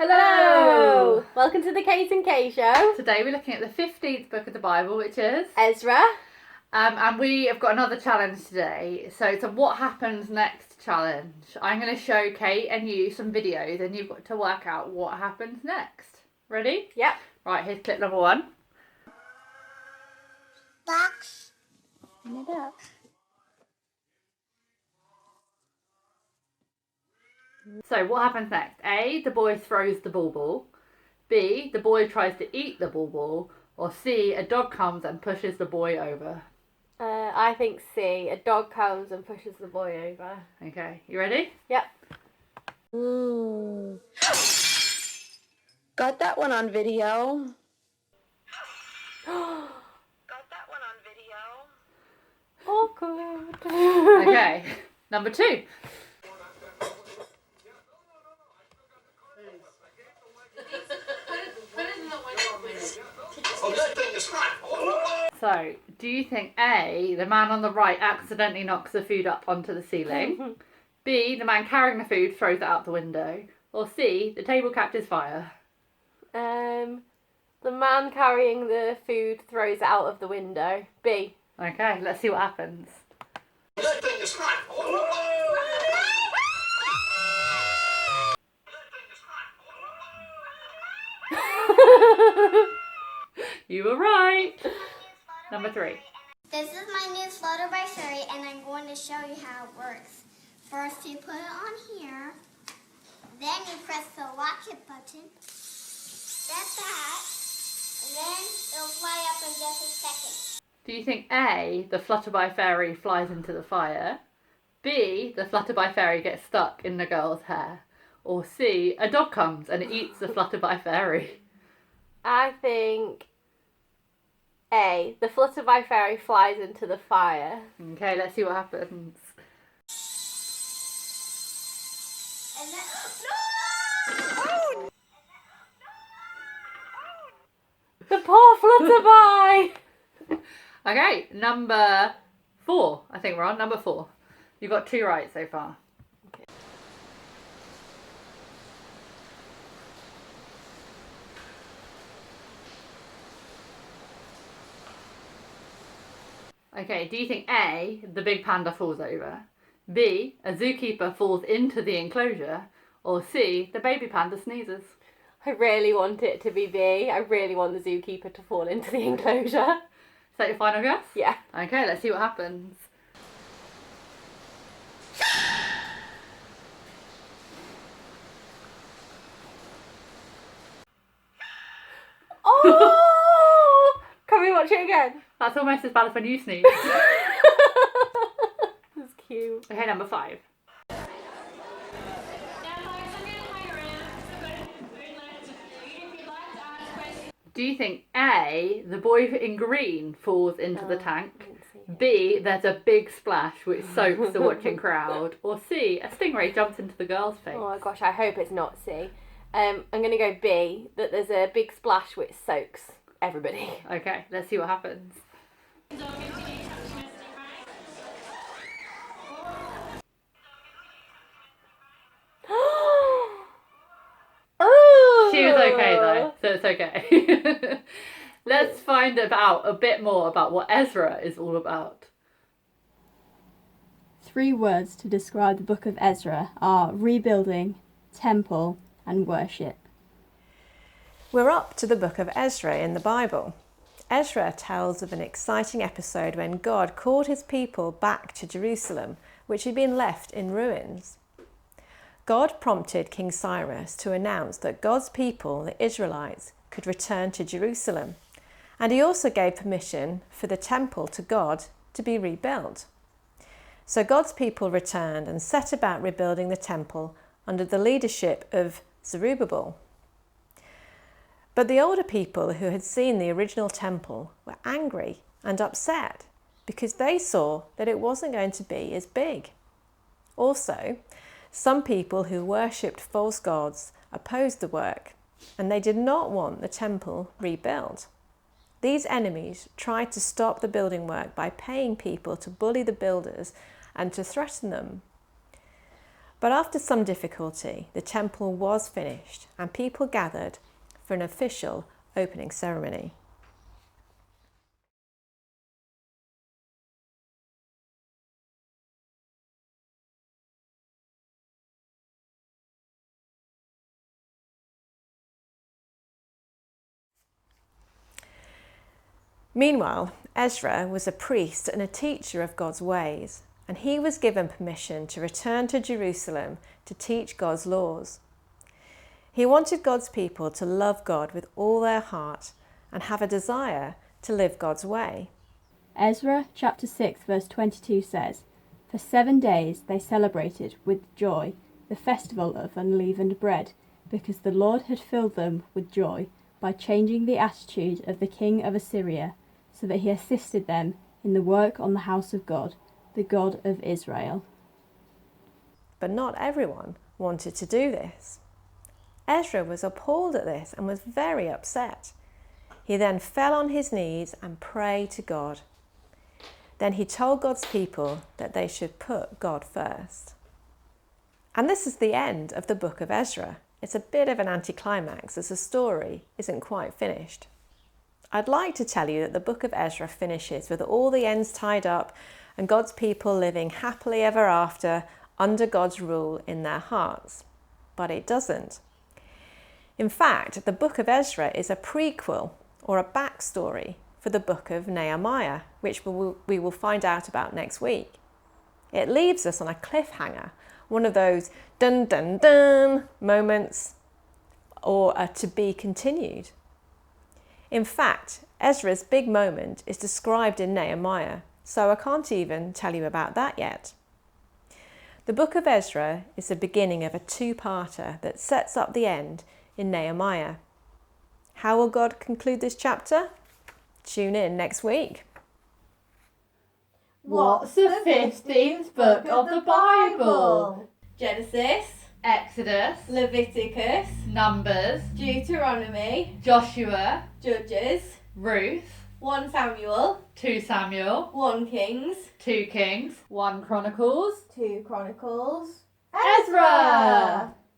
Hello! Welcome to the Kate and Kay Show. Today we're looking at the 15th book of the Bible, which is Ezra. And we have got another challenge today. So it's a what happens next challenge. I'm going to show Kate and you some videos and you've got to work out what happens next. Ready? Yep. Right, here's clip number 1. Box. Open it up. So what happens next? A, the boy throws the ball. B, the boy tries to eat the ball. Or C, a dog comes and pushes the boy over. I think C. A dog comes and pushes the boy over. Okay, you ready? Yep. Ooh. Got that one on video. Got that one on video. Awkward. Okay, number 2. So, do you think A, the man on the right accidentally knocks the food up onto the ceiling? B, the man carrying the food throws it out the window? Or C, the table catches fire? The man carrying the food throws it out of the window. B. Okay, let's see what happens. You were right. Number 3. This is my new floater by Sherry, and I'm going to show you how it works. First, you put it on here. Then you press the watch it button. That's that. And then it'll fly up in just a second. Do you think A, the Flutterby fairy flies into the fire? B, the Flutterby fairy gets stuck in the girl's hair? Or C, a dog comes and eats the Flutterby fairy? I think A. The Flutterby fairy flies into the fire. Okay, let's see what happens. And then... No! The poor Flutterby! Okay, number 4. I think we're on number 4. You've got 2 right so far. Okay, do you think A, the big panda falls over? B, a zookeeper falls into the enclosure? Or C, the baby panda sneezes? I really want it to be B. I really want the zookeeper to fall into the enclosure. Is that your final guess? Yeah. Okay, let's see what happens. Oh! Can we watch it again? That's almost as bad as when you sneeze. That's cute. Okay, number 5. Do you think A, the boy in green falls into the tank? B, there's a big splash which soaks the watching crowd? Or C, a stingray jumps into the girl's face? Oh my gosh, I hope it's not C. I'm going to go B, that there's a big splash which soaks everybody. Okay, let's see what happens. Oh! She was okay though, so it's okay. Let's find out a bit more about what Ezra is all about. 3 words to describe the book of Ezra are rebuilding, temple, and worship. We're up to the book of Ezra in the Bible. Ezra tells of an exciting episode when God called his people back to Jerusalem, which had been left in ruins. God prompted King Cyrus to announce that God's people, the Israelites, could return to Jerusalem, and he also gave permission for the temple to God to be rebuilt. So God's people returned and set about rebuilding the temple under the leadership of Zerubbabel. But the older people who had seen the original temple were angry and upset because they saw that it wasn't going to be as big. Also, some people who worshipped false gods opposed the work, and they did not want the temple rebuilt. These enemies tried to stop the building work by paying people to bully the builders and to threaten them. But after some difficulty, the temple was finished and people gathered for an official opening ceremony. Meanwhile, Ezra was a priest and a teacher of God's ways, and he was given permission to return to Jerusalem to teach God's laws. He wanted God's people to love God with all their heart and have a desire to live God's way. Ezra chapter 6 verse 22 says, "For 7 days they celebrated with joy the festival of unleavened bread, because the Lord had filled them with joy by changing the attitude of the king of Assyria, so that he assisted them in the work on the house of God, the God of Israel." But not everyone wanted to do this. Ezra was appalled at this and was very upset. He then fell on his knees and prayed to God. Then he told God's people that they should put God first. And this is the end of the book of Ezra. It's a bit of an anticlimax as the story isn't quite finished. I'd like to tell you that the book of Ezra finishes with all the ends tied up and God's people living happily ever after under God's rule in their hearts. But it doesn't. In fact, the book of Ezra is a prequel or a backstory for the book of Nehemiah, which we will find out about next week. It leaves us on a cliffhanger, one of those dun dun dun moments, or a to be continued. In fact, Ezra's big moment is described in Nehemiah, so I can't even tell you about that yet. The book of Ezra is the beginning of a two-parter that sets up the end in Nehemiah. How will God conclude this chapter? Tune in next week. What's the 15th book of the Bible? Genesis, Exodus, Leviticus, Numbers, Deuteronomy, Joshua, Judges, Ruth, 1 Samuel, 2 Samuel, 1 Kings, 2 Kings, 1 Chronicles, 2 Chronicles, Ezra!